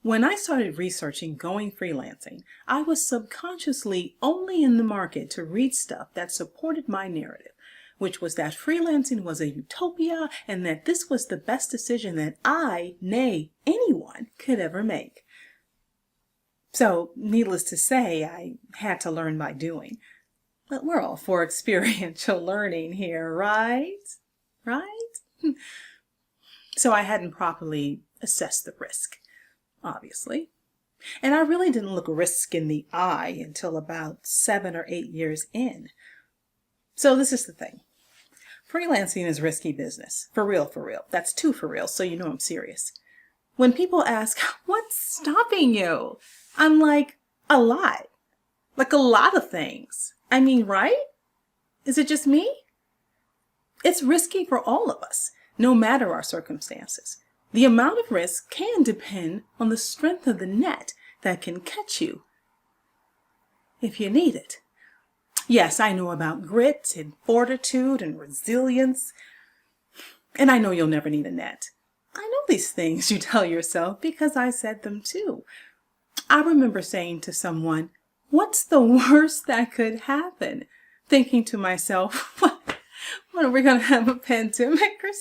When I started researching going freelancing, I was subconsciously only in the market to read stuff that supported my narrative, which was that freelancing was a utopia and that this was the best decision that I, nay, anyone, could ever make. So, needless to say, I had to learn by doing. But we're all for experiential learning here, right? Right? So I hadn't properly assessed the risk, obviously. And I really didn't look risk in the eye until about 7 or 8 years in. So this is the thing. Freelancing is risky business. For real, for real. That's too for real, so you know I'm serious. When people ask, what's stopping you? I'm like, a lot. Like a lot of things. I mean, right? Is it just me? It's risky for all of us, no matter our circumstances. The amount of risk can depend on the strength of the net that can catch you if you need it. Yes, I know about grit and fortitude and resilience, and I know you'll never need a net. I know these things you tell yourself because I said them too. I remember saying to someone, what's the worst that could happen? Thinking to myself, what are we going to have, a pandemic or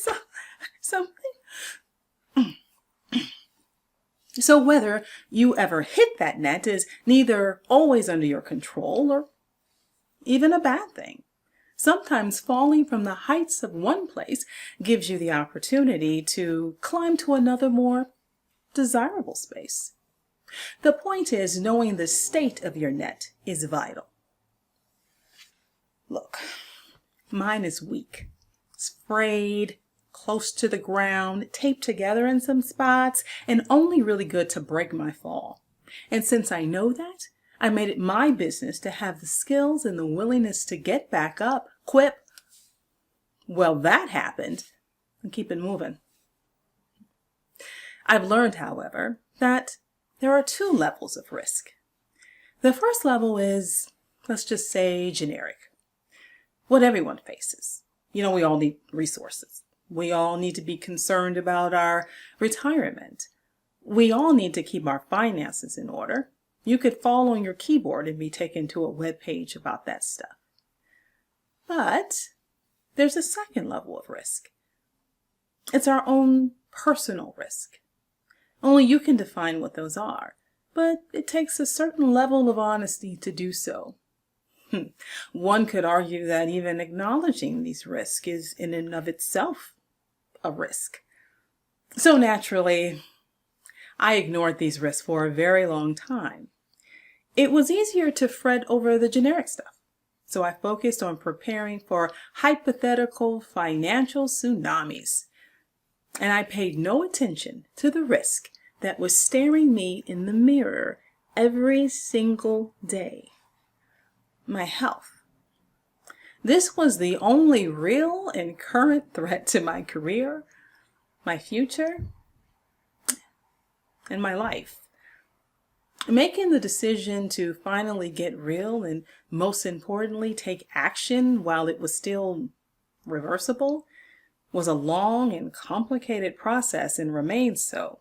something? So whether you ever hit that net is neither always under your control or even a bad thing. Sometimes falling from the heights of one place gives you the opportunity to climb to another more desirable space. The point is, knowing the state of your net is vital. Look, mine is weak. It's frayed, close to the ground, taped together in some spots, and only really good to break my fall. And since I know that, I made it my business to have the skills and the willingness to get back up, quip. Well, that happened, and keep it moving. I've learned, however, that there are 2 levels of risk. The first level is, let's just say, generic. What everyone faces. We all need resources. We all need to be concerned about our retirement. We all need to keep our finances in order. You could fall on your keyboard and be taken to a web page about that stuff. But there's a second level of risk. It's our own personal risk. Only you can define what those are, but it takes a certain level of honesty to do so. One could argue that even acknowledging these risks is in and of itself a risk. So naturally, I ignored these risks for a very long time. It was easier to fret over the generic stuff, so I focused on preparing for hypothetical financial tsunamis. And I paid no attention to the risk that was staring me in the mirror every single day. My health. This was the only real and current threat to my career, my future, and my life. Making the decision to finally get real and, most importantly, take action while it was still reversible was a long and complicated process and remains so.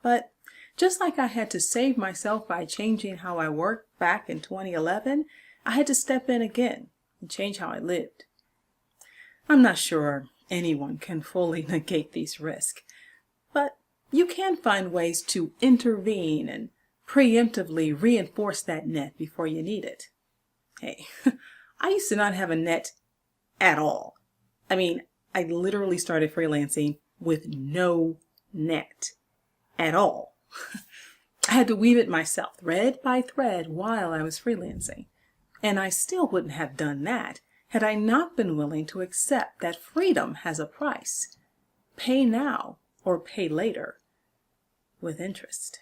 But just like I had to save myself by changing how I worked back in 2011, I had to step in again and change how I lived. I'm not sure anyone can fully negate these risks, but you can find ways to intervene and preemptively reinforce that net before you need it. Hey, I used to not have a net at all. I mean, I literally started freelancing with no net at all. I had to weave it myself, thread by thread, while I was freelancing. And I still wouldn't have done that had I not been willing to accept that freedom has a price. Pay now or pay later with interest.